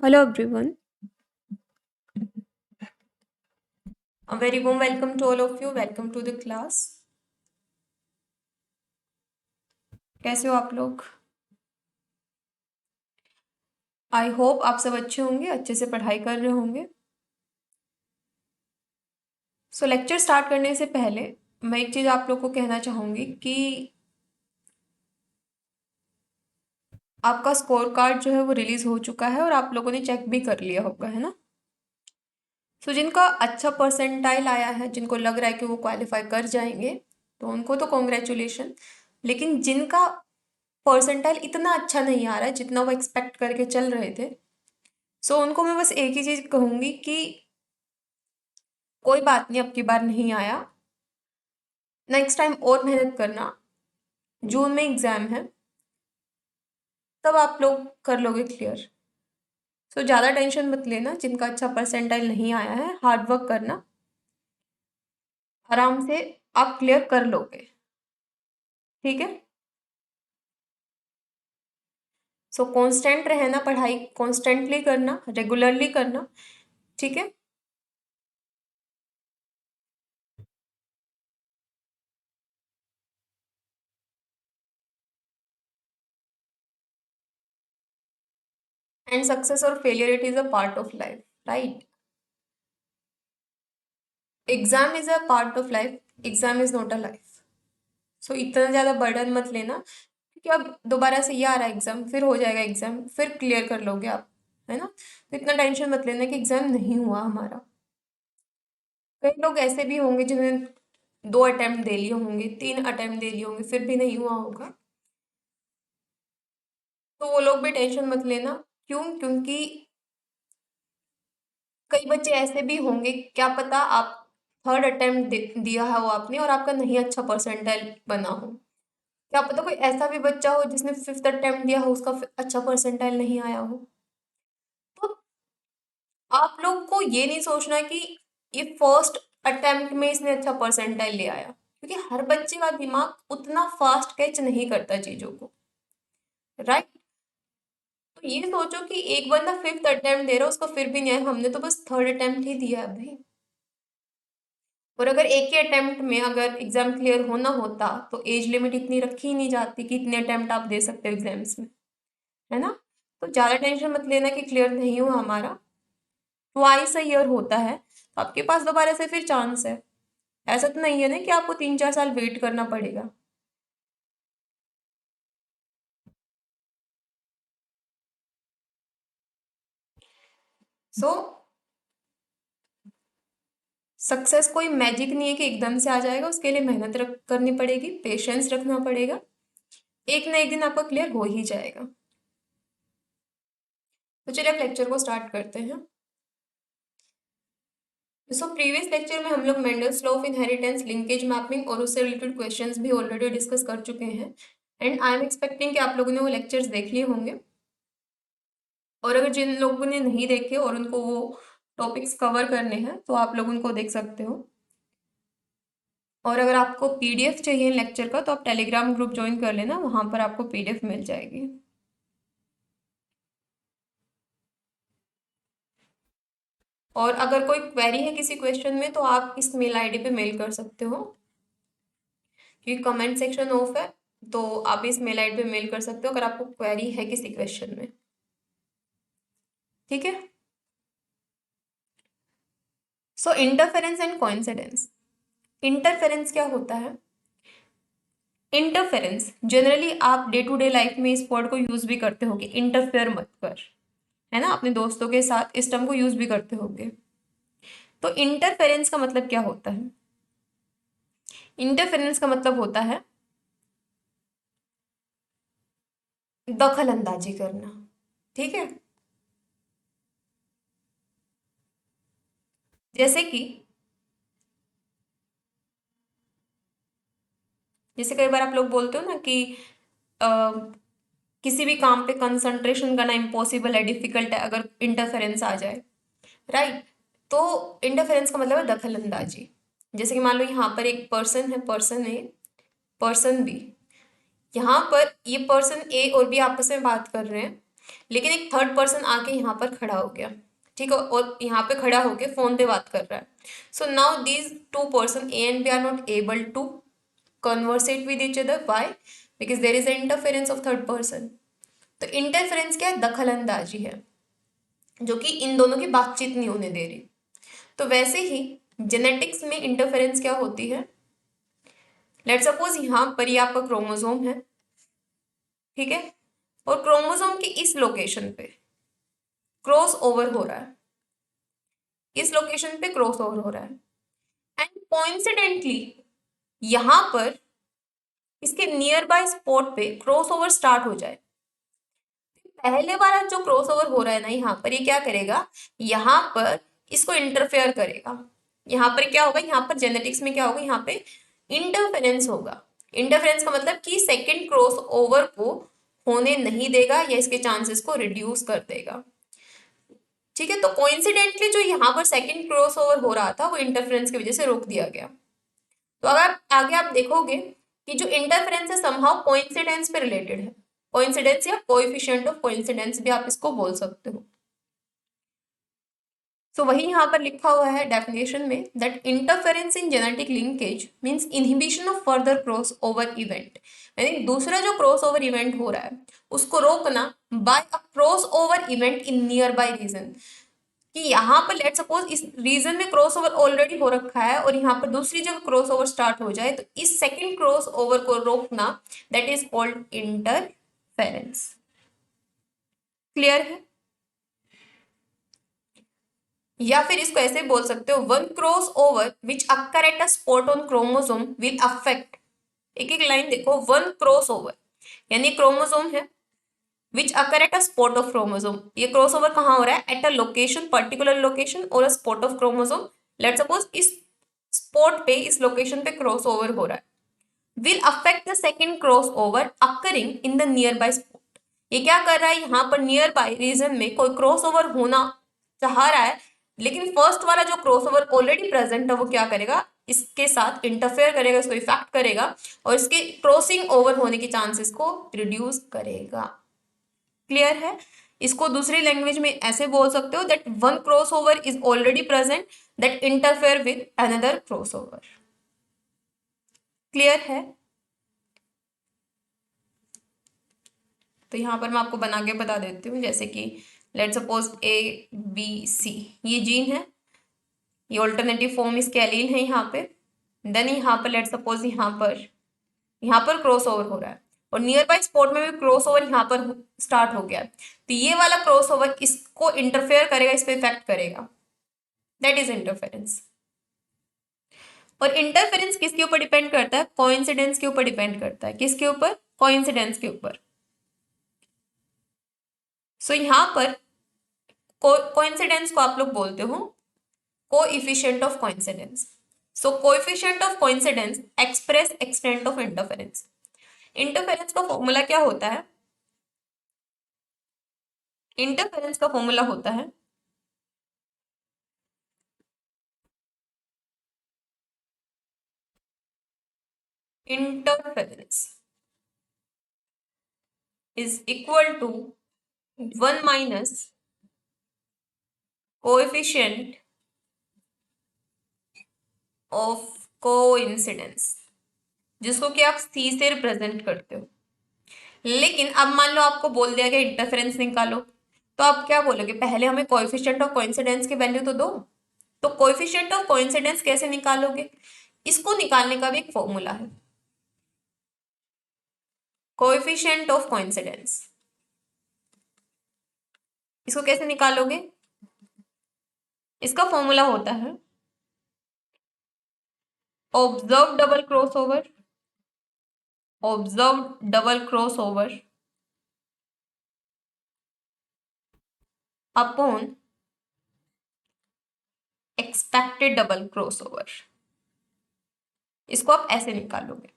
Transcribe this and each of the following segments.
Hello everyone. A very warm welcome to all of you. Welcome to the class. कैसे हो आप लोग? I hope आप सब अच्छे होंगे, अच्छे से पढ़ाई कर रहे होंगे। सो लेक्चर स्टार्ट करने से पहले मैं एक चीज़ आप लोग को कहना चाहूँगी कि आपका स्कोर कार्ड जो है वो रिलीज हो चुका है और आप लोगों ने चेक भी कर लिया होगा, है ना? सो जिनका अच्छा परसेंटाइल आया है, जिनको लग रहा है कि वो क्वालिफाई कर जाएंगे, तो उनको तो कॉन्ग्रेचुलेशन। लेकिन जिनका परसेंटाइल इतना अच्छा नहीं आ रहा है जितना वो एक्सपेक्ट करके चल रहे थे, सो उनको मैं बस एक ही चीज कहूंगी कि कोई बात नहीं, अब की बार नहीं आया, नेक्स्ट टाइम और मेहनत करना। जून में एग्जाम है, तब आप लोग कर लोगे क्लियर। सो ज़्यादा टेंशन मत लेना, जिनका अच्छा परसेंटाइल नहीं आया है, हार्ड वर्क करना, आराम से आप क्लियर कर लोगे। ठीक है? सो कांस्टेंट रहना, पढ़ाई कॉन्स्टेंटली करना, रेगुलरली करना। ठीक है? एंड सक्सेस और failure, it is a part of life, right? Exam is a part of life, exam is not a life. So इतना ज़्यादा बर्डन मत लेना, क्योंकि अब दोबारा से ये आ रहा है एग्ज़ाम, फिर हो जाएगा एग्ज़ाम, फिर क्लियर कर लोगे आप, है ना? तो इतना टेंशन मत लेना कि एग्ज़ाम नहीं हुआ हमारा। कई लोग ऐसे भी होंगे जिन्होंने 2 अटेम्प्ट दे लिए होंगे, 3 अटेम्प्ट दे लिए होंगे, फिर भी नहीं हुआ होगा। तो वो लोग भी टेंशन मत लेना। क्यों? क्योंकि कई बच्चे ऐसे भी होंगे, क्या पता आप थर्ड अटेम्प्ट दिया हो आपने और आपका नहीं अच्छा परसेंटाइल बना हो। क्या पता कोई ऐसा भी बच्चा हो जिसने फिफ्थ अटेम्प्ट दिया हो, उसका अच्छा परसेंटाइल नहीं आया हो। तो आप लोग को ये नहीं सोचना कि ये फर्स्ट अटेम्प्ट में इसने अच्छा परसेंटाइल ले आया, क्योंकि हर बच्चे का दिमाग उतना फास्ट कैच नहीं करता चीजों को, राइट? तो ये सोचो कि एक बंदा फिफ्थ अटेम्प्ट दे रहा है, उसको फिर भी नहीं आया, हमने तो बस थर्ड अटेम्प्ट ही दिया है भाई। और अगर एक ही अटेम्प्ट में अगर एग्जाम क्लियर होना होता तो एज लिमिट इतनी रखी ही नहीं जाती कि इतने अटेम्प्ट आप दे सकते हो एग्जाम्स में, है ना? तो ज्यादा टेंशन मत लेना कि क्लियर नहीं हुआ हमारा। ट्वाइस अ ईयर होता है, तो आपके पास दोबारा से फिर चांस है। ऐसा तो नहीं है ना कि आपको 3-4 साल वेट करना पड़ेगा। सो सक्सेस कोई मैजिक नहीं है कि एकदम से आ जाएगा, उसके लिए मेहनत करनी पड़ेगी, पेशेंस रखना पड़ेगा। एक ना एक दिन आपका क्लियर हो ही जाएगा। तो चलिए अब लेक्चर को स्टार्ट करते हैं। सो प्रीवियस लेक्चर में हम लोग Mendel's law of inheritance, linkage mapping और उससे रिलेटेड क्वेश्चंस भी ऑलरेडी डिस्कस कर चुके हैं। एंड आई एम एक्सपेक्टिंग कि आप लोगों ने वो लेक्चर्स देख लिए होंगे। और अगर जिन लोगों ने नहीं देखे और उनको वो टॉपिक्स कवर करने हैं, तो आप लोग उनको देख सकते हो। और अगर आपको पीडीएफ चाहिए लेक्चर का, तो आप टेलीग्राम ग्रुप ज्वाइन कर लेना, वहां पर आपको पीडीएफ मिल जाएगी। और अगर कोई क्वेरी है किसी क्वेश्चन में, तो आप इस मेल आईडी पे मेल कर सकते हो, क्योंकि कमेंट सेक्शन ऑफ है। तो आप इस मेल आईडी पे मेल कर सकते हो अगर आपको क्वेरी है किसी क्वेश्चन में। ठीक है? सो इंटरफेरेंस एंड कोइंसिडेंस। इंटरफेरेंस क्या होता है? इंटरफेरेंस जनरली आप डे टू डे लाइफ में इस वर्ड को यूज भी करते होगे, इंटरफेयर मत कर, है ना? अपने दोस्तों के साथ इस टर्म को यूज भी करते होगे। तो इंटरफेरेंस का मतलब क्या होता है? इंटरफेरेंस का मतलब होता है दखल अंदाजी करना। ठीक है? जैसे कि जैसे कई बार आप लोग बोलते हो ना कि अ, किसी भी काम पे कंसंट्रेशन करना इम्पॉसिबल है, डिफिकल्ट है अगर इंटरफेरेंस आ जाए, राइट? तो इंटरफेरेंस का मतलब है दखल अंदाजी। जैसे कि मान लो यहाँ पर एक पर्सन है, पर्सन ए, पर्सन बी। यहाँ पर ये पर्सन ए और बी आपस में बात कर रहे हैं, लेकिन एक थर्ड पर्सन आके यहाँ पर खड़ा हो गया, ठीक है, और यहाँ पे खड़ा होके फोन पे बात कर रहा है. So now these two person A and B are not able to conversate with each other. Why? Because there is an interference of third person. तो इंटरफेरेंस क्या है? दखल अंदाजी है, जो कि इन दोनों की बातचीत नहीं होने दे रही. तो वैसे ही जेनेटिक्स में इंटरफेरेंस क्या होती है? लेट सपोज यहाँ पर ये आपका क्रोमोसोम है, ठीक है, और क्रोमोसोम की इस लोकेशन पे क्रॉस ओवर हो रहा है, इस लोकेशन पे क्रॉस ओवर हो रहा है, एंड कोइंसिडेंटली यहां पर इसके नियर बाय स्पॉट पे क्रॉस ओवर स्टार्ट हो जाए. पहले वाला जो क्रॉस ओवर हो रहा है ना, यहाँ पर ये क्या करेगा? यहाँ पर इसको इंटरफेयर करेगा. यहाँ पर क्या होगा? यहाँ पर जेनेटिक्स में क्या होगा? यहाँ पे इंटरफेरेंस होगा. इंटरफेरेंस का मतलब कि सेकंड क्रॉस ओवर को होने नहीं देगा या इसके चांसेस को रिड्यूस कर देगा. ठीक है, तो कोइंसिडेंटली जो यहाँ पर सेकंड क्रॉस ओवर हो रहा था वो इंटरफेरेंस की वजह से रोक दिया गया. तो अगर आगे आप देखोगे कि जो इंटरफेरेंस है समहाउ कोइंसिडेंस पे रिलेटेड है. कोइंसिडेंस या कोएफिशिएंट ऑफ कोइंसिडेंस भी आप इसको बोल सकते हो. सो वही यहाँ पर लिखा हुआ है डेफिनेशन में that interference in genetic linkage means inhibition of further cross over event. यानी दूसरा जो क्रॉस ओवर इवेंट हो रहा है उसको रोकना by a cross over event in nearby region. कि यहाँ पर लेट सपोज इस रीजन में क्रॉस ओवर ऑलरेडी हो रखा है और यहाँ पर दूसरी जगह क्रॉस ओवर स्टार्ट हो जाए तो इस सेकंड क्रॉस ओवर को रोकना that is called interference. Clear है? या फिर इसको ऐसे बोल सकते हो one cross over which occur at a spot on chromosome will affect. एक एक लाइन देखो, वन क्रॉस ओवर यानी क्रोमोसोम है which occur at a spot of chromosome. ये क्रॉस ओवर कहाँ हो रहा है? At a location, particular location और a spot of chromosome. Let suppose इस स्पॉट पे, इस लोकेशन पे क्रॉस ओवर हो रहा है. Will affect the second cross over occurring in the near by spot. ये क्या कर रहा है? यहाँ पर नियर बाय रीजन में कोई क्रॉस ओवर होना चाह रहा है, लेकिन फर्स्ट वाला जो क्रॉस ओवर ऑलरेडी प्रेजेंट है वो क्या करेगा? इसके साथ इंटरफेयर करेगा, इसको इफेक्ट करेगा और इसके क्रॉसिंग ओवर होने के चांसेस को रिड्यूस करेगा. क्लियर है? इसको दूसरी लैंग्वेज में ऐसे बोल सकते हो that one cross over is already present that interfere with another cross over. Clear है? तो यहाँ पर मैं आपको बना के बता देती हूँ. जैसे कि लेट सपोज ABC ये जीन है, ये ऑल्टरनेटिव फॉर्म इसके एलील है यहाँ पे. देन यहाँ पर लेट सपोज यहाँ पर क्रॉस ओवर हो रहा है और नियर बाय स्पॉट में भी क्रॉस ओवर यहाँ पर स्टार्ट हो गया. तो ये वाला क्रॉस ओवर इसको इंटरफेयर करेगा, इस पे इफेक्ट करेगा. That is interference. और इंटरफेरेंस किसके ऊपर डिपेंड करता है? कोइंसिडेंस के ऊपर डिपेंड करता है. किसके ऊपर? कोइंसिडेंस के ऊपर. सो यहाँ पर कोइंसिडेंस को आप लोग बोलते हो coefficient of coincidence. So coefficient of coincidence express extent of interference. Interference का फॉर्मूला क्या होता है? इंटरफेरेंस का फॉर्मूला होता है interference is equal to 1 minus coefficient of coincidence, जिसको कि आप सी से रिप्रेजेंट करते हो. लेकिन अब मान लो आपको बोल दिया गया इंटरफेरेंस निकालो, तो आप क्या बोलोगे? पहले हमें कोएफिशिएंट ऑफ कोइंसिडेंस की वैल्यू तो दो. तो कोएफिशिएंट ऑफ कोइंसिडेंस कैसे निकालोगे? इसको निकालने का भी एक फॉर्मूला है, कोएफिशिएंट ऑफ कोइंसिडेंस. इसको कैसे निकालोगे? इसका फॉर्मूला होता है observe double cross over, observe double cross over upon expected double cross over. इसको आप ऐसे निकालोगे,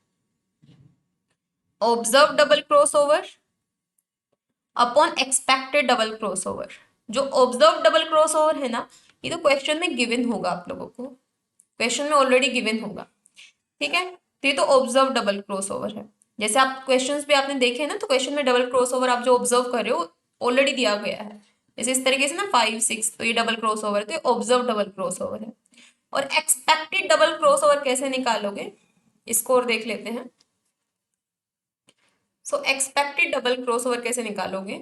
observe double cross over upon expected double cross over. जो ऑब्जर्व डबल क्रॉस ओवर है ना, ये तो क्वेश्चन में गिवन होगा आप लोगों को, क्वेश्चन में ऑलरेडी गिवन होगा. ठीक है, तो ये तो ऑब्जर्व डबल क्रॉस ओवर है. जैसे आप क्वेश्चंस भी आपने देखे ना, तो क्वेश्चन में डबल क्रॉस ओवर आप जो ऑब्जर्व कर रहे हो ऑलरेडी दिया गया है। जैसे इस तरीके से ना 5 6, तो ये डबल क्रॉस ओवर, तो ये ऑब्जर्व डबल क्रॉस ओवर है। और एक्सपेक्टेड डबल क्रॉस ओवर कैसे निकालोगे, इसको और देख लेते हैं। सो एक्सपेक्टेड डबल क्रॉस ओवर कैसे निकालोगे,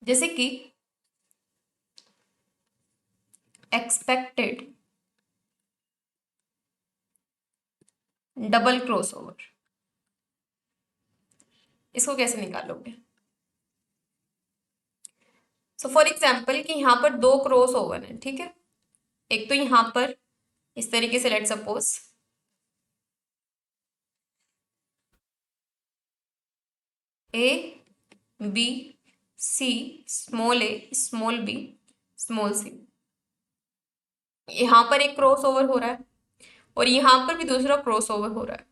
जैसे कि एक्सपेक्टेड डबल क्रॉस ओवर, इसको कैसे निकालोगे। सो फॉर एग्जाम्पल कि यहाँ पर दो क्रॉस ओवर है, ठीक है। एक तो यहाँ पर इस तरीके से, let suppose A B C, small A small B small C, यहाँ पर एक क्रॉस ओवर हो रहा है और यहाँ पर भी दूसरा क्रॉस ओवर हो रहा है,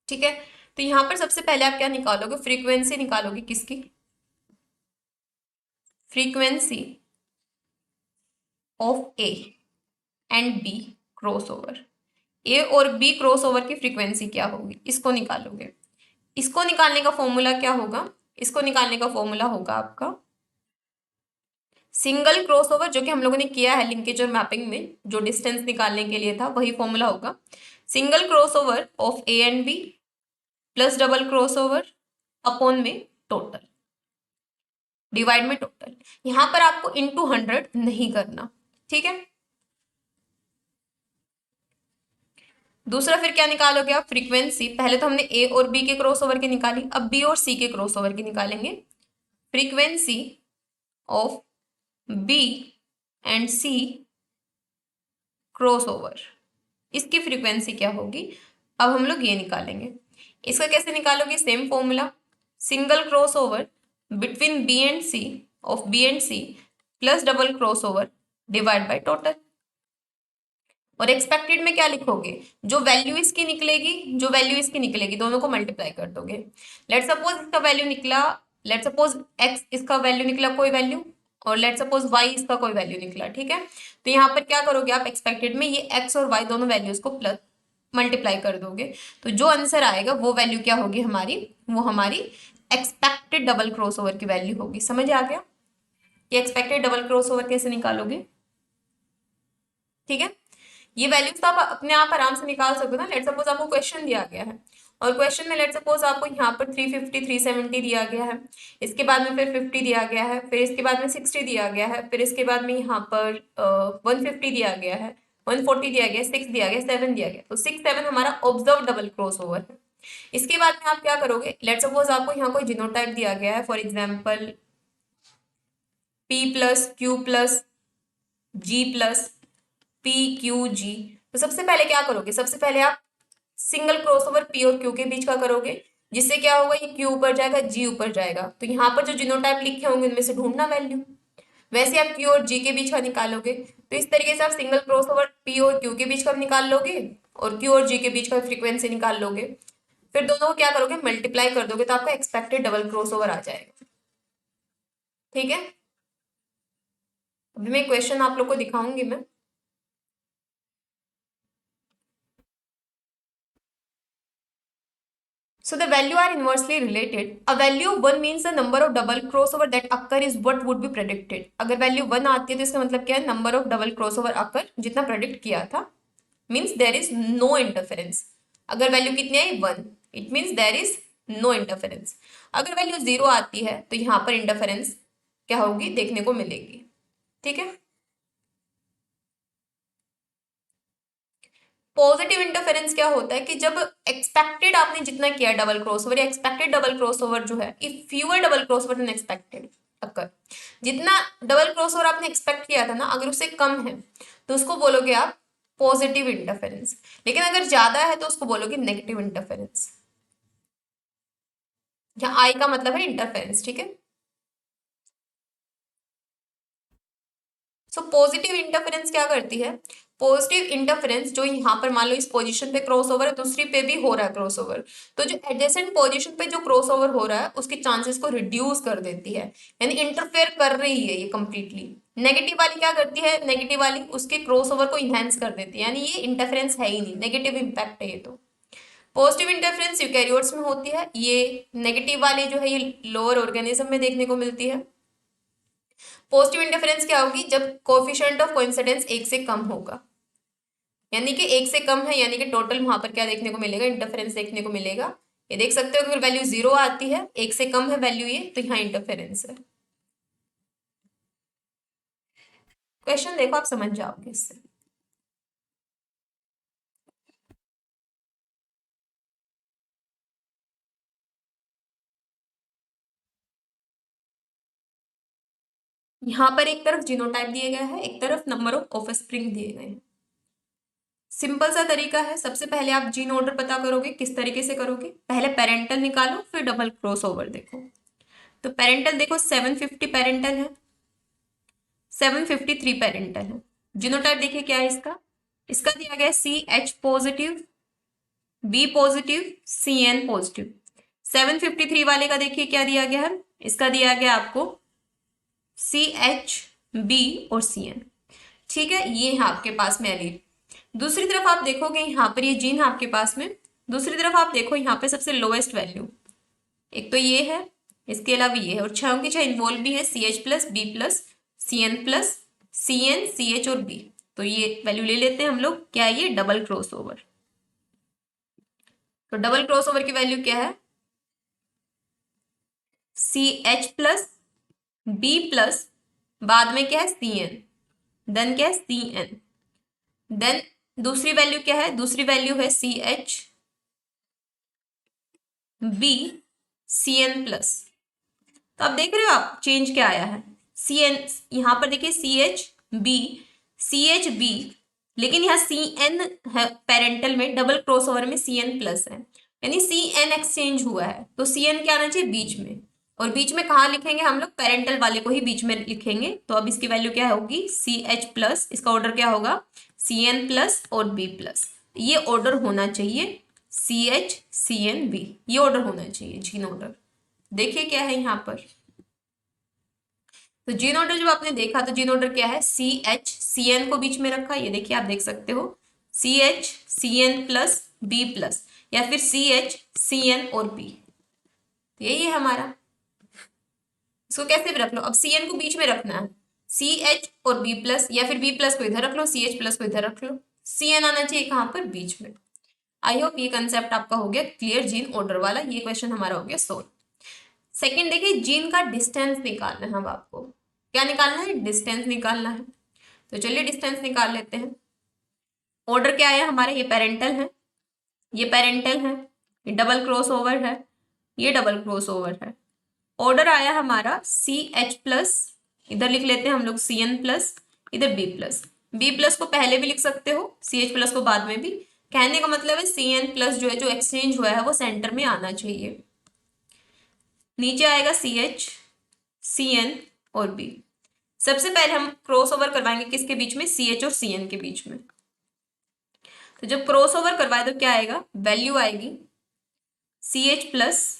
ठीक है। तो यहाँ पर सबसे पहले आप क्या निकालोगे, फ्रीक्वेंसी निकालोगे, किसकी, frequency of A and B cross over. A और बी क्रॉस ओवर की फ्रीक्वेंसी क्या होगी, इसको निकालोगे। इसको निकालने का फॉर्मूला क्या होगा, इसको निकालने का फॉर्मूला होगा आपका सिंगल क्रॉस ओवर, जो कि हम लोगों ने किया है लिंकेज और मैपिंग में, जो डिस्टेंस निकालने के लिए था, वही फॉर्मूला होगा single cross over of A and B plus double cross over upon में टोटल, डिवाइड में टोटल। यहां पर आपको इनटू 100 नहीं करना, ठीक है। दूसरा फिर क्या निकालोगे आप, फ्रीक्वेंसी। पहले तो हमने ए और बी के क्रॉस ओवर की निकाली, अब बी और सी के क्रॉस ओवर की निकालेंगे। Frequency of B and C cross over, इसकी फ्रीक्वेंसी क्या होगी, अब हम लोग ये निकालेंगे। इसका कैसे निकालोगे, same formula, single cross over between B and C of B and C plus double cross over divide by total. और एक्सपेक्टेड में क्या लिखोगे, जो वैल्यू इसकी निकलेगी, जो वैल्यू इसकी निकलेगी, दोनों को मल्टीप्लाई कर दोगे। लेट सपोज इसका वैल्यू निकला, लेट सपोज एक्स इसका वैल्यू निकला कोई वैल्यू, और लेट सपोज वाई इसका कोई वैल्यू निकला, ठीक है। तो यहाँ पर क्या करोगे आप, एक्सपेक्टेड में ये एक्स और वाई दोनों वैल्यूज को प्लस मल्टीप्लाई कर दोगे, तो जो आंसर आएगा वो वैल्यू क्या होगी हमारी, वो हमारी एक्सपेक्टेड डबल क्रॉस ओवर की वैल्यू होगी। समझ आ गया, ये एक्सपेक्टेड डबल क्रॉस ओवर कैसे निकालोगे, ठीक है। ये वैल्यूज तो आप अपने आप आराम से निकाल सकते हो ना। लेट सपोज आपको क्वेश्चन दिया गया है और क्वेश्चन में लेट सपोज आपको यहाँ पर 350 370 दिया गया है, इसके बाद में फिर 50 दिया गया है, फिर इसके बाद में 60 दिया गया है, फिर इसके बाद में यहाँ पर 150 दिया गया है, 140 दिया गया, 6 दिया गया, 7 दिया गया, तो 6 7 हमारा ऑब्जर्व डबल क्रॉस ओवर है। इसके बाद में आप क्या करोगे, लेट सपोज आपको यहाँ कोई जीनोटाइप दिया गया है, for example P plus Q plus G plus P Q G। तो सबसे पहले क्या करोगे, सबसे पहले आप सिंगल क्रॉस ओवर P और Q के बीच का करोगे, जिससे क्या होगा, ये Q ऊपर जाएगा, G ऊपर जाएगा, तो यहाँ पर जो जीनोटाइप लिखे होंगे उनमें से ढूंढना वैल्यू। वैसे आप Q और G के बीच का निकालोगे, तो इस तरीके से आप सिंगल क्रॉस ओवर P और Q के बीच का निकाल लोगे और Q और G के बीच का फ्रीक्वेंसी निकाल लोगे, फिर दोनों को क्या करोगे, मल्टीप्लाई कर दोगे, तो आपका एक्सपेक्टेड डबल क्रॉस ओवर आ जाएगा, ठीक है। अभी मैं क्वेश्चन आप लोग को दिखाऊंगी मैं। So the value are inversely related. A value 1 means the number of double crossover that occur is what would be predicted. अगर वैल्यू 1 आती है तो इसका मतलब क्या है, number of double crossover occur जितना प्रेडिक्ट किया था, means there is no interference. अगर वैल्यू कितनी आई 1, it means there is no interference. अगर वैल्यू 0 आती है तो यहाँ पर इंटरफेरेंस क्या होगी, देखने को मिलेगी, ठीक है। पॉजिटिव इंटरफेरेंस क्या होता है कि जब एक्सपेक्टेड आपने जितना किया डबल क्रॉसओवर, या एक्सपेक्टेड डबल क्रॉसओवर जो है, if fewer double crossover than expected occur, जितना डबल क्रॉसओवर आपने एक्सपेक्ट किया था ना, अगर उससे कम है तो उसको बोलोगे आप पॉजिटिव इंटरफेरेंस, लेकिन अगर ज्यादा है तो उसको बोलोगे नेगेटिव इंटरफेरेंस। यहाँ आई का मतलब है इंटरफेरेंस, ठीक है। सो पॉजिटिव इंटरफेरेंस क्या करती है, पॉजिटिव इंटरफेरेंस जो यहाँ पर मान लो इस पोजीशन पे क्रॉस ओवर है, दूसरी पे भी हो रहा है क्रॉस ओवर, तो जो एडजेसेंट पोजीशन पे जो क्रॉस ओवर हो रहा है उसके चांसेस को रिड्यूस कर देती है, यानी इंटरफेयर कर रही है ये कंप्लीटली। नेगेटिव वाली क्या करती है, नेगेटिव वाली उसके क्रॉस ओवर को इनहेंस कर देती है, यानी ये इंटरफेरेंस है ही नहीं, नेगेटिव इंपैक्ट है ये। तो पॉजिटिव इंटरफेरेंस यूकैरियोट्स में होती है, ये नेगेटिव वाली जो है ये लोअर ऑर्गेनिज्म में देखने को मिलती है। पॉजिटिव इंटरफेरेंस क्या होगी, जब कोएफिशिएंट ऑफ कोइंसिडेंस 1 से कम होगा, यानी कि 1 से कम है, यानी कि टोटल वहां पर क्या देखने को मिलेगा, इंटरफेरेंस देखने को मिलेगा। ये देख सकते हो अगर वैल्यू 0 आती है, 1 से कम है वैल्यू ये, तो यहाँ इंटरफेरेंस है। क्वेश्चन देखो, आप समझ जाओगे इससे। यहाँ पर एक तरफ जीनोटाइप दिए गया है, एक तरफ नंबर ऑफ ऑफस्प्रिंग दिए गए हैं। सिंपल सा तरीका है, सबसे पहले आप जीन ऑर्डर पता करोगे। किस तरीके से करोगे, पहले पेरेंटल निकालो, फिर डबल क्रॉसओवर देखो। तो पेरेंटल देखो 750 पेरेंटल है, 753 पेरेंटल है। जीनोटाइप देखिए क्या है इसका, इसका दिया गया C H positive, B positive, C N positive. 753 वाले का देखिए क्या दिया गया है, इसका दिया गया आपको सी एच, बी और सी एन। ठीक है, ये है आपके पास में एलील। दूसरी तरफ आप देखोगे यहाँ पर ये जीन है आपके पास में, दूसरी तरफ आप देखो यहाँ पे सबसे लोएस्ट वैल्यू एक तो ये है, इसके अलावा ये है, और 6 की 6 इन्वॉल्व भी है, C H plus B plus C N plus C N C H और बी। तो ये वैल्यू ले लेते हैं हम लोग, क्या है ये, डबल क्रॉसओवर। तो डबल क्रॉसओवर की वैल्यू क्या है, C H plus B plus, बाद में क्या है सी एन, देन क्या है सी एन, देन दूसरी वैल्यू क्या है, दूसरी वैल्यू है C H B C N plus. तो आप देख रहे हो आप चेंज क्या आया है, सी एन, यहां पर देखिए C H B, C H B, लेकिन यहाँ सी एन है पेरेंटल में, डबल क्रॉसओवर में सी एन प्लस है, यानी सी एन एक्सचेंज हुआ है। तो सी एन क्या आना चाहिए, बीच में, और बीच में कहाँ लिखेंगे हम लोग, पेरेंटल वाले को ही बीच में लिखेंगे। तो अब इसकी वैल्यू क्या होगी, सी एच प्लस, इसका ऑर्डर क्या होगा, सी एन प्लस और बी प्लस। ये ऑर्डर होना चाहिए, C H C N B, ये ऑर्डर होना चाहिए जीन ऑर्डर। देखिए क्या है यहाँ पर, तो जीन ऑर्डर जब आपने देखा तो जीन ऑर्डर क्या है, सी एच सी एन को बीच में रखा, ये देखिए आप देख सकते हो, C H C N plus B plus, या फिर सी एच सी एन और बी, तो यही है हमारा। इसको कैसे भी रख लो, अब सी एन को बीच में रखना है, सी एच और बी प्लस, या फिर बी प्लस को इधर रख लो, सी एच प्लस को इधर रख लो, सी एन आना चाहिए कहाँ पर, बीच में। आई होप ये कंसेप्ट आपका हो गया क्लियर, जीन ऑर्डर वाला ये क्वेश्चन हमारा हो गया सोल्व। सेकंड देखिए, जीन का डिस्टेंस निकालना है, अब आपको क्या निकालना है, डिस्टेंस निकालना है। तो चलिए डिस्टेंस निकाल लेते हैं। ऑर्डर क्या आया हमारा, ये पेरेंटल है, ये पेरेंटल है, ये डबल क्रॉस ओवर है, ये डबल क्रॉस ओवर है। ऑर्डर आया हमारा सी एच प्लस, इधर लिख लेते हैं हम लोग सी एन प्लस, इधर बी प्लस। बी प्लस को पहले भी लिख सकते हो, सी एच प्लस को बाद में भी। कहने का मतलब है सी एन प्लस जो है, जो एक्सचेंज हुआ है वो सेंटर में आना चाहिए। नीचे आएगा सी एच सी एन और बी। सबसे पहले हम क्रॉस ओवर करवाएंगे किसके बीच में, सी एच और सी एन के बीच में। तो जब क्रॉस ओवर करवाए तो क्या आएगा, वैल्यू आएगी सी एच प्लस,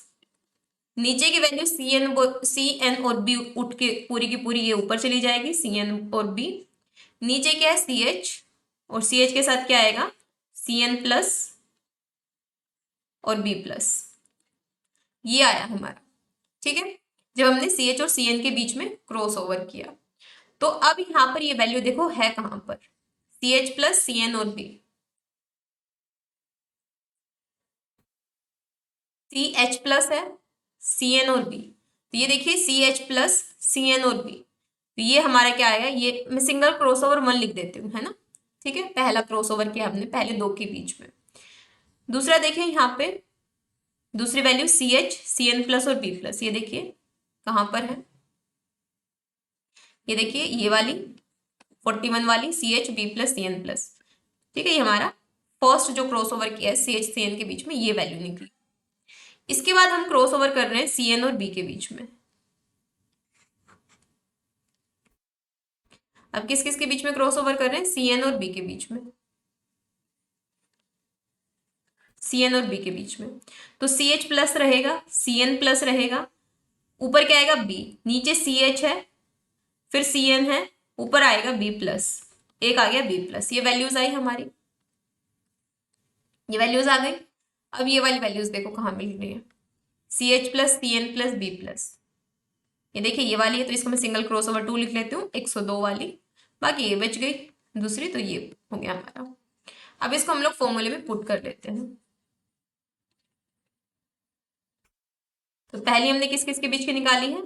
नीचे की वैल्यू सी एन और बी उठ के पूरी की पूरी ये ऊपर चली जाएगी, सी एन और बी। नीचे क्या है सी एच, और सी एच के साथ क्या आएगा, सी एन प्लस और बी प्लस, ये आया हमारा। ठीक है, जब हमने सी एच और सी एन के बीच में क्रॉस ओवर किया, तो अब यहां पर ये वैल्यू देखो है कहां पर, C H plus C N और बी, सी एच प्लस है सी एन और बी। तो ये देखिए C H plus C N और बी, तो ये हमारा क्या आएगा, ये मैं सिंगल क्रॉसओवर 1 लिख देती हूँ, है ना। ठीक है, पहला क्रॉसओवर किया हमने पहले दो के बीच में। दूसरा देखिए यहाँ पे दूसरी value C H C N plus और बी प्लस, ये देखिए कहाँ पर है, ये देखिए ये वाली 41 वाली C H B plus C N plus. ठीक है, ये हमारा फर्स्ट जो क्रॉसओवर किया है सी एच सी एन के बीच में, ये वैल्यू निकली। इसके बाद हम क्रॉस ओवर कर रहे हैं सी एन और बी के बीच में। अब किस किस के बीच में क्रॉस ओवर कर रहे हैं, सी एन और बी के बीच में, सी एन और बी के बीच में। तो सी एच प्लस रहेगा, सी एन प्लस रहेगा, ऊपर क्या आएगा बी, नीचे सी एच है, फिर सी एन है, ऊपर आएगा बी प्लस, एक आ गया बी प्लस। ये वैल्यूज आई हमारी, ये वैल्यूज आ गई। अब ये वाली वैल्यूज देखो कहाँ मिल रही है, CH plus CN plus B plus. ये देखिए ये वाली है, तो इसको मैं सिंगल क्रॉस ओवर 2 लिख लेती हूँ, 102 वाली। बाकी ये बच गई दूसरी, तो ये हो गया हमारा। अब इसको हम लोग फॉर्मूले में पुट कर लेते हैं। तो पहली हमने किस किस के बीच की निकाली है,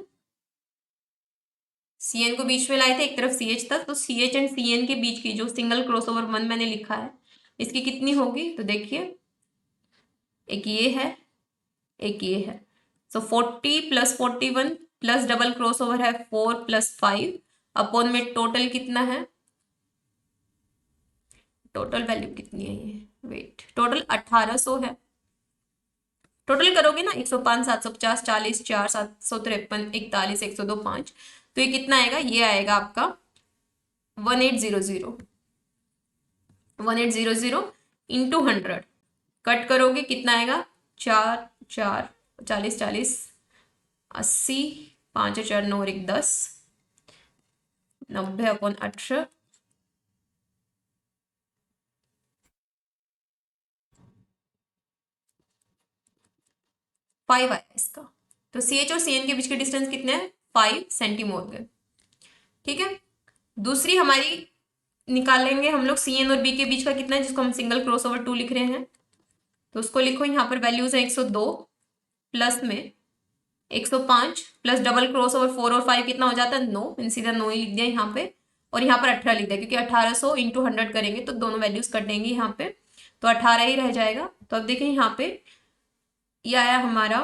CN को बीच में लाए थे, एक तरफ CH था, तो CH एंड CN के बीच की जो सिंगल क्रॉस ओवर 1 मैंने लिखा है, इसकी कितनी होगी, तो देखिए एक ये है, एक ये है। सो 40 plus 41 plus double cross over है 4 प्लस 5 अपॉन में टोटल कितना है, टोटल वैल्यू कितनी है ये, वेट, टोटल 1800 है। टोटल करोगे ना 105 750 40 4 753 41 102 5, तो ये कितना आएगा, ये आएगा आपका 1800। 1800 इंटू 100, कट करोगे कितना आएगा, 4 4 40 40 80, 5 4 9 और 1 10, 90 अपॉन 18, 5 आया इसका। तो CH और CN के बीच के डिस्टेंस कितने हैं, 5 सेंटीमीटर। ठीक है, दूसरी हमारी निकालेंगे हम लोग CN और B के बीच का कितना है, जिसको हम सिंगल क्रॉस ओवर 2 लिख रहे हैं। तो उसको लिखो, यहाँ पर वैल्यूज है 102 प्लस में 105 प्लस डबल क्रॉस ओवर 4 और 5 कितना हो जाता है, 9, मैंने सीधा 9 ही लिख दिया यहाँ पे, और यहाँ पर 18 लिख दिया, क्योंकि 1800 इंटू 100 करेंगे तो दोनों वैल्यूज कटेंगी यहाँ पे, तो 18 ही रह जाएगा। तो अब देखिए यहाँ पे ये आया हमारा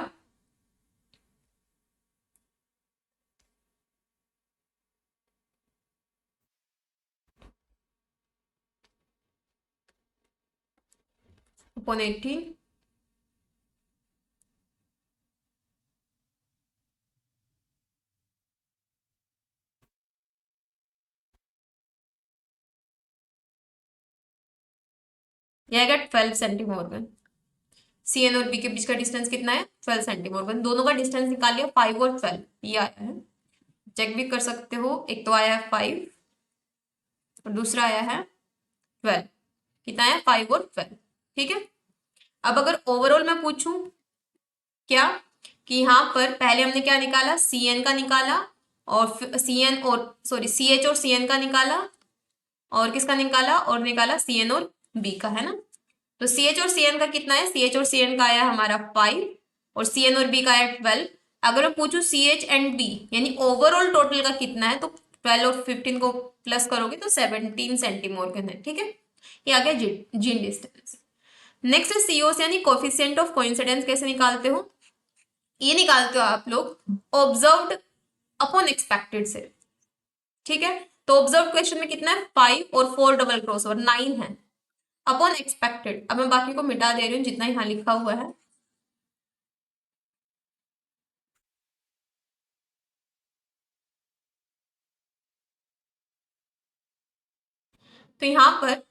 18, ये आएगा 12 सेंटीमीटर। CN और B के बीच का डिस्टेंस कितना है, 12 सेंटीमीटर। दोनों का डिस्टेंस निकाल लिया, 5 और 12 ये आया है। चेक भी कर सकते हो, एक तो आया है 5 और दूसरा आया है 12। कितना है, 5 और 12। ठीक है, अब अगर ओवरऑल मैं पूछूं क्या, कि यहाँ पर पहले हमने क्या निकाला, CN का निकाला, और CN और सॉरी CH और CN का निकाला, और किसका निकाला, और निकाला CN और B का, है ना। तो CH और CN का कितना है, CH और CN का आया हमारा 5 और CN और B का आया 12। अगर मैं पूछूं CH एंड B यानी ओवरऑल टोटल का कितना है, तो 12 और 15 को प्लस करोगे तो 17 सेंटीमीटर है। ठीक है, ये आ गया जीन डिस्टेंस। नेक्स्ट है COS यानी कोफिशिएंट ऑफ कोइंसिडेंस। कैसे निकालते हो, ये निकालते हो आप लोग ऑब्जर्व्ड अपॉन एक्सपेक्टेड से। ठीक है, तो ऑब्जर्व क्वेश्चन में कितना है, 5 और 4 डबल क्रॉस ओवर 9 है, अपॉन एक्सपेक्टेड। अब मैं बाकी को मिटा दे रही हूँ जितना यहाँ लिखा हुआ है। तो यहाँ पर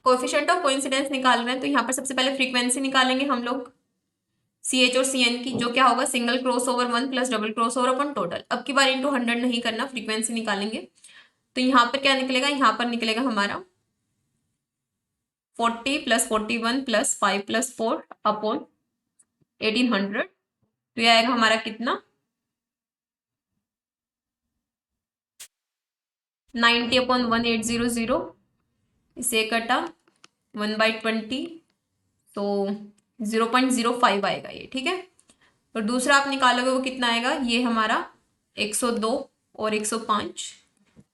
कोएफिशिएंट ऑफ कोइंसिडेंस निकाल रहे हैं, तो यहाँ पर सबसे पहले फ्रीक्वेंसी निकालेंगे हम लोग CH और CN की, जो क्या होगा, single cross over 1 plus double cross over upon total. अब की बार इंटू 100 नहीं करना, फ्रीक्वेंसी निकालेंगे। तो यहाँ पर क्या निकलेगा, यहाँ पर निकलेगा हमारा 40 प्लस 41 प्लस 5 प्लस 4 अपॉन 1800। तो ये आएगा हमारा कितना, 90 अपॉन 1800, इसे कटा 1/20, तो 0.05 आएगा ये। ठीक है, और दूसरा आप निकालोगे वो कितना आएगा, ये हमारा 102 और 105,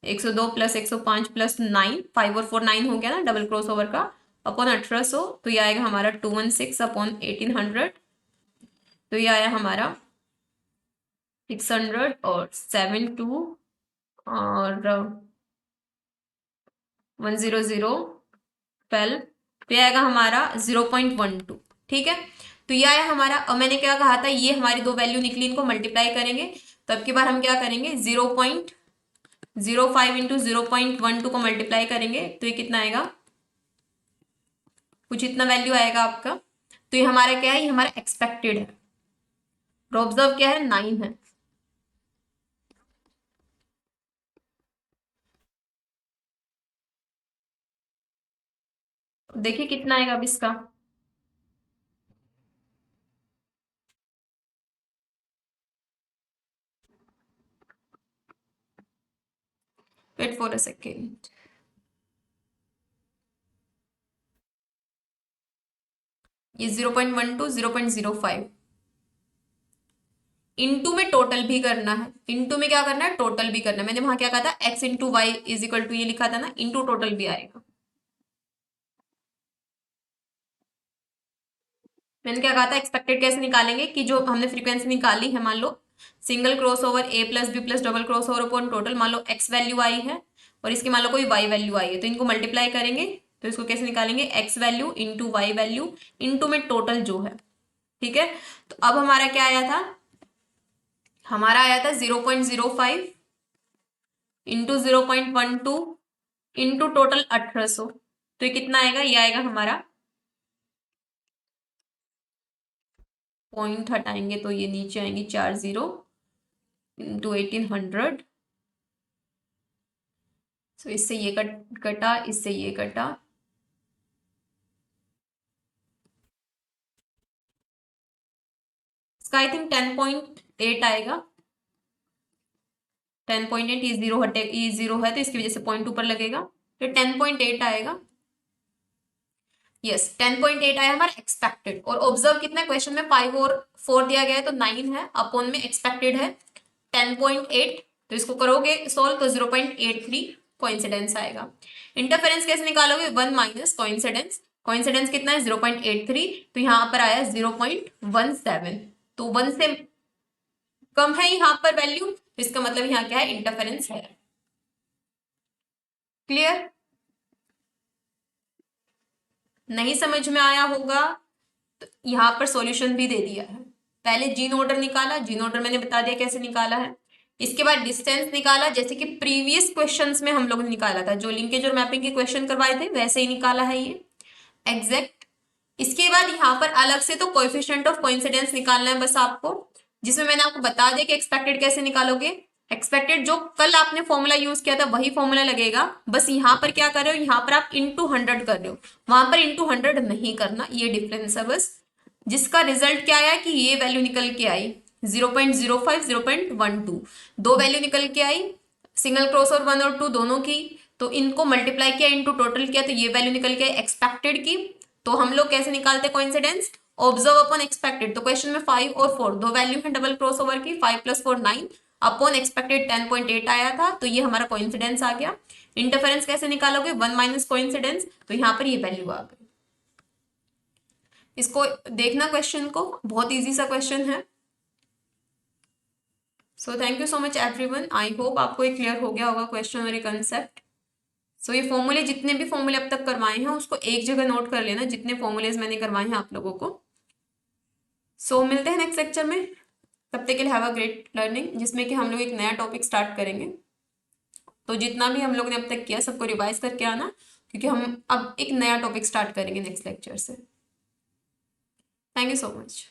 102 प्लस 105 प्लस 9, 5 और 4 9 हो गया ना डबल क्रॉस ओवर का, अपॉन 1800। तो ये आएगा हमारा 216 अपॉन 1800। तो ये आया हमारा 600 और 72 और 100 12। तो ये आएगा हमारा 0.12। ठीक है, तो ये आया हमारा। अब मैंने क्या कहा था, ये हमारी दो वैल्यू निकली, इनको मल्टीप्लाई करेंगे। तो अब की बार हम क्या करेंगे, 0.05 इंटू 0.12 को मल्टीप्लाई करेंगे, तो ये कितना आएगा, कुछ इतना वैल्यू आएगा आपका। तो ये हमारा क्या है, ये हमारा एक्सपेक्टेड है। और ऑब्जर्व क्या है, 9 है। देखिए कितना आएगा अब इसका। Wait for a second. ये 0.12 0.05 इंटू में टोटल भी करना है। इंटू में क्या करना है, टोटल भी करना है। मैंने वहां क्या कहा था, x into Y is equal to ये लिखा था ना, इंटू टोटल भी आएगा। मैंने क्या कहा था, एक्सपेक्टेड कैसे निकालेंगे कि जो हमने फ्रीक्वेंसी निकाली है, मान लो single cross over A plus B plus double cross over upon total, मान लो एक्स वैल्यू आई है और इसकी मान लो कोई वाई वैल्यू आई है, तो इनको मल्टीप्लाई करेंगे। तो इसको कैसे निकालेंगे, X value into Y value into में टोटल जो है। ठीक है, तो अब हमारा क्या आया था, हमारा आया था 0.05 इंटू 0.12 इंटू टोटल 1800। तो ये कितना आएगा, ये आएगा हमारा, पॉइंट हटाएंगे तो ये नीचे आएंगे 40 इंटू 1800। तो इससे ये कटा, इससे ये कटा, इसका आई थिंक 10.8 आएगा। 10.8, ये जीरो हटे, ये जीरो है तो इसकी वजह से पॉइंट ऊपर लगेगा, तो 10.8 आएगा। यस 10.8 आया हमारा एक्सपेक्टेड। और ऑब्जर्व कितना क्वेश्चन में 5 और 4 दिया गया है तो 9 है, अपॉन में एक्सपेक्टेड है 10.8। तो इसको करोगे सॉल्व तो 0.83 कोइंसिडेंस आएगा। इंटरफेरेंस कैसे निकालोगे, 1 माइनस कोइंसिडेंस। कोइंसिडेंस कितना है 0.83, तो यहाँ पर आया 0.17। तो 1 से कम है यहाँ पर वैल्यू, तो इसका मतलब यहाँ क्या है, इंटरफेरेंस है। क्लियर, नहीं समझ में आया होगा तो यहाँ पर सॉल्यूशन भी दे दिया है। पहले जीन ऑर्डर निकाला, जीन ऑर्डर मैंने बता दिया कैसे निकाला है। इसके बाद डिस्टेंस निकाला, जैसे कि प्रीवियस क्वेश्चंस में हम लोग ने निकाला था, जो लिंकेज और मैपिंग के क्वेश्चन करवाए थे वैसे ही निकाला है ये एग्जैक्ट। इसके बाद यहाँ पर अलग से तो कोएफिशिएंट ऑफ कोइंसिडेंस निकालना है बस आपको, जिसमें मैंने आपको बता दिया कि एक्सपेक्टेड कैसे निकालोगे। एक्सपेक्टेड जो कल आपने फॉर्मूला यूज किया था वही फॉर्मूला लगेगा, बस यहाँ पर क्या कर रहे हो, यहाँ पर आप इंटू 100 कर रहे हो, वहां पर इंटू 100 नहीं करना, ये डिफरेंस है बस। जिसका रिजल्ट क्या आया कि ये वैल्यू निकल के आई 0.05 0.12, दो वैल्यू निकल के आई, सिंगल क्रॉस और 1 और 2 दोनों की। तो इनको मल्टीप्लाई किया इंटू टोटल किया तो ये वैल्यू निकल के आई एक्सपेक्टेड की। तो हम लोग कैसे निकालते कोइंसिडेंस, ऑब्जर्व अपॉन एक्सपेक्टेड। तो क्वेश्चन में 5 और 4 दो वैल्यू है डबल क्रॉस ओवर की, 5 + 4 9 अपॉन एक्सपेक्टेड 10.8 आया था, तो ये हमारा कोइंसिडेंस आ गया। इंटरफेरेंस कैसे निकालोगे, 1 माइनस कोइंसिडेंस, तो यहाँ पर ये वैल्यू आ गई। इसको देखना क्वेश्चन को, बहुत इजी सा क्वेश्चन है। So thank you so much everyone, I hope आपको ये क्लियर हो गया होगा क्वेश्चन और ये कंसेप्ट। सो ये फॉर्मूले, जितने भी फॉर्मूले अब तक करवाए हैं उसको एक जगह नोट कर लेना, जितने फॉर्मूलेज मैंने करवाए हैं आप लोगों को। सो मिलते हैं नेक्स्ट लेक्चर में, तब तक के लिए हैव अ ग्रेट लर्निंग, जिसमें कि हम लोग एक नया टॉपिक स्टार्ट करेंगे। तो जितना भी हम लोग ने अब तक किया सबको रिवाइज करके आना, क्योंकि हम अब एक नया टॉपिक स्टार्ट करेंगे नेक्स्ट लेक्चर से। Thank you so much.